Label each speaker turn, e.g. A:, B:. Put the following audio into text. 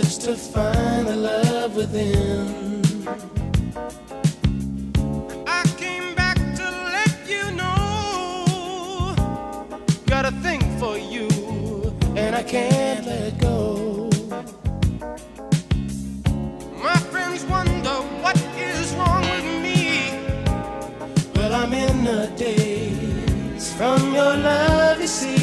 A: search to find the love within. I came back to let you know, got a thing for you, and I can't let go. My friends wonder what is wrong with me. Well, I'm in a daze from your love, you see.